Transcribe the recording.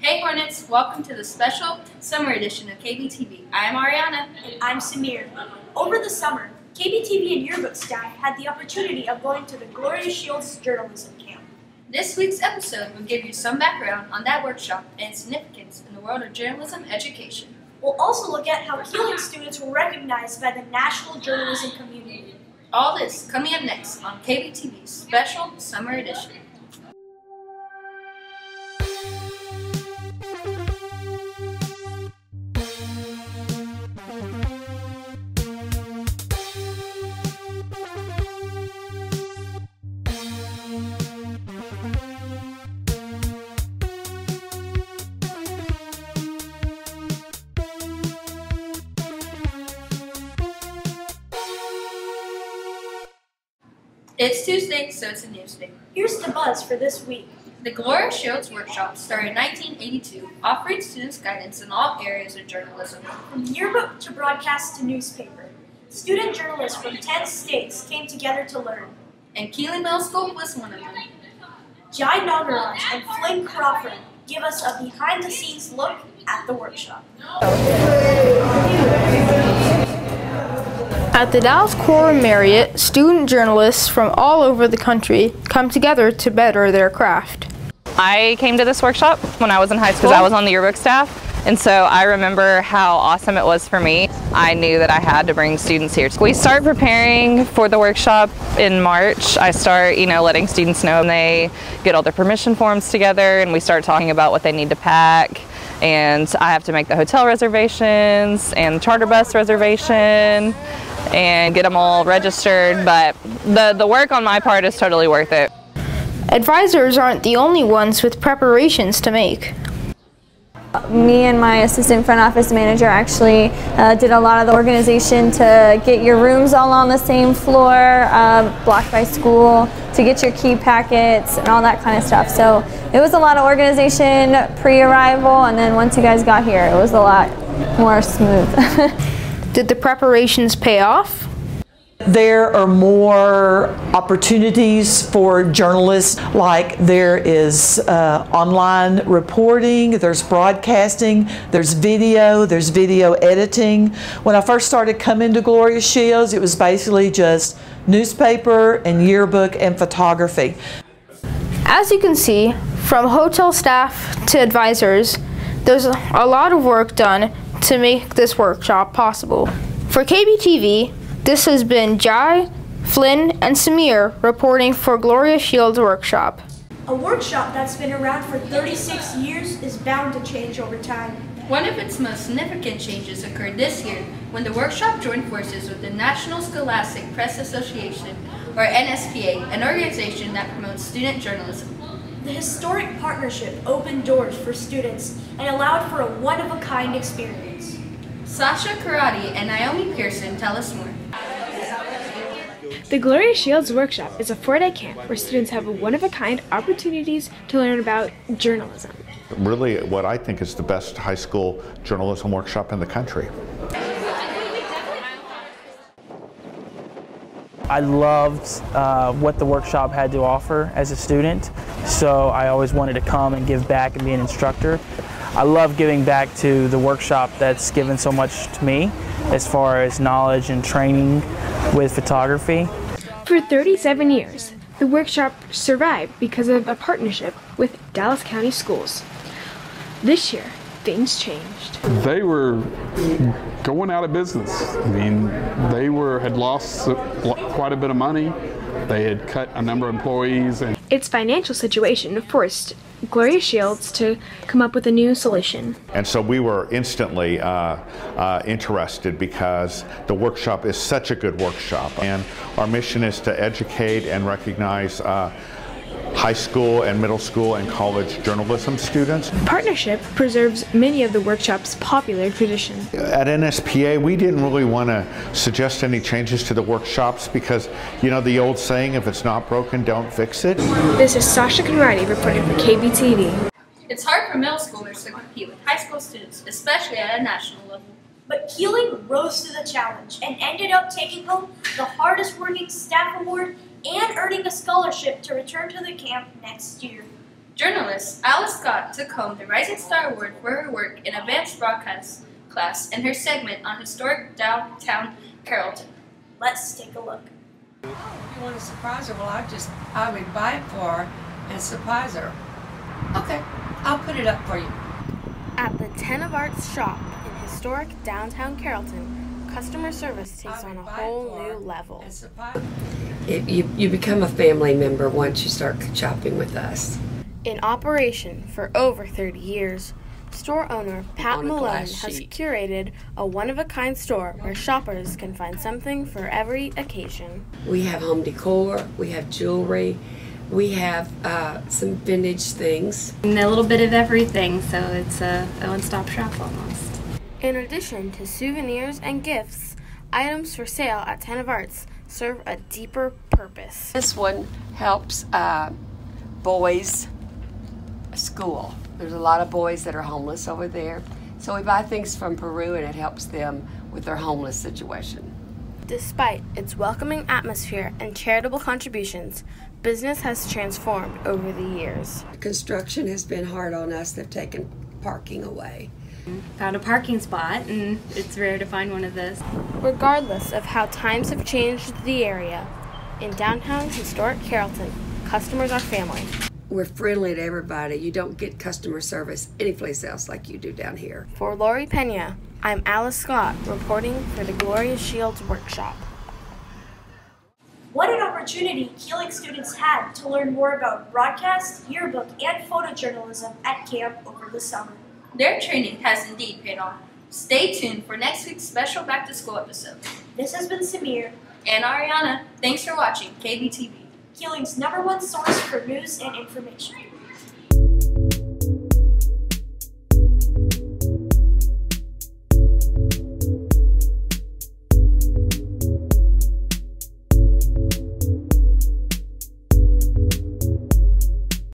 Hey Hornets, welcome to the special summer edition of KBTV. I am Ariana. And I'm Samir. Over the summer, KBTV and yearbook staff had the opportunity of going to the Gloria Shields journalism camp. This week's episode will give you some background on that workshop and its significance in the world of journalism education. We'll also look at how Keeling students were recognized by the national journalism community. All this coming up next on KBTV's special summer edition. It's Tuesday, so it's a news day. Here's the buzz for this week. The Gloria Shields Workshop started in 1982, offering students guidance in all areas of journalism. From yearbook to broadcast to newspaper, student journalists from 10 states came together to learn. And Keeling Middle School was one of them. Jai Nagaraj and Flynn Crawford give us a behind-the-scenes look at the workshop. At the Dallas Quorum Marriott, student journalists from all over the country come together to better their craft. I came to this workshop when I was in high school. I was on the yearbook staff, and so I remember how awesome it was for me. I knew that I had to bring students here. We start preparing for the workshop in March. I start, letting students know, and they get all their permission forms together, and we start talking about what they need to pack. And I have to make the hotel reservations and charter bus reservation and get them all registered, but the work on my part is totally worth it. Advisors aren't the only ones with preparations to make. Me and my assistant front office manager actually did a lot of the organization to get your rooms all on the same floor, blocked by school, to get your key packets and all that kind of stuff. So it was a lot of organization pre-arrival, and then once you guys got here, it was a lot more smooth. Did the preparations pay off? There are more opportunities for journalists, like there is online reporting, there's broadcasting, there's video editing. When I first started coming to Gloria Shields, it was basically just newspaper and yearbook and photography. As you can see, from hotel staff to advisors, there's a lot of work done to make this workshop possible. For KBTV, this has been Jai, Flynn, and Samir reporting for Gloria Shields Workshop. A workshop that's been around for 36 years is bound to change over time. One of its most significant changes occurred this year when the workshop joined forces with the National Scholastic Press Association, or NSPA, an organization that promotes student journalism. The historic partnership opened doors for students and allowed for a one-of-a-kind experience. Sasha Karate and Naomi Pearson tell us more. The Gloria Shields Workshop is a 4-day camp where students have one-of-a-kind opportunities to learn about journalism. Really what I think is the best high school journalism workshop in the country. I loved what the workshop had to offer as a student, so I always wanted to come and give back and be an instructor. I love giving back to the workshop that's given so much to me as far as knowledge and training with photography. For 37 years, the workshop survived because of a partnership with Dallas County Schools. This year, things changed. They were going out of business. I mean, they had lost quite a bit of money. They had cut a number of employees. And its financial situation forced Gloria Shields to come up with a new solution. And so we were instantly interested because the workshop is such a good workshop. And our mission is to educate and recognize high school and middle school and college journalism students. Partnership preserves many of the workshop's popular traditions. At NSPA, we didn't really want to suggest any changes to the workshops because, the old saying, if it's not broken, don't fix it. This is Sasha Conradi reporting for KBTV. It's hard for middle schoolers to compete with high school students, especially at a national level. But Keeling rose to the challenge and ended up taking home the hardest working staff award and earning a scholarship to return to the camp next year. Journalist Alice Scott took home the Rising Star Award for her work in advanced broadcast class in her segment on historic downtown Carrollton. Let's take a look. You want to surprise her? Well, I would buy it for her and surprise her. Okay, I'll put it up for you. At the 10 of Arts shop in historic downtown Carrollton, customer service takes on a whole new level. You become a family member once you start shopping with us. In operation for over 30 years, store owner Pat Malone has curated a one-of-a-kind store where shoppers can find something for every occasion. We have home decor, we have jewelry, we have some vintage things. And a little bit of everything, so it's a one-stop shop almost. In addition to souvenirs and gifts, items for sale at 10 of Arts serve a deeper purpose. This one helps boys' school. There's a lot of boys that are homeless over there. So we buy things from Peru and it helps them with their homeless situation. Despite its welcoming atmosphere and charitable contributions, business has transformed over the years. Construction has been hard on us. They've taken parking away. Found a parking spot, and it's rare to find one of those. Regardless of how times have changed the area, in downtown historic Carrollton, customers are family. We're friendly to everybody. You don't get customer service anyplace else like you do down here. For Lori Pena, I'm Alice Scott, reporting for the Gloria Shields Workshop. What an opportunity Keeling students had to learn more about broadcast, yearbook, and photojournalism at camp over the summer. Their training has indeed paid off. Stay tuned for next week's special back-to-school episode. This has been Samir and Ariana. Thanks for watching KBTV, Keeling's #1 source for news and information.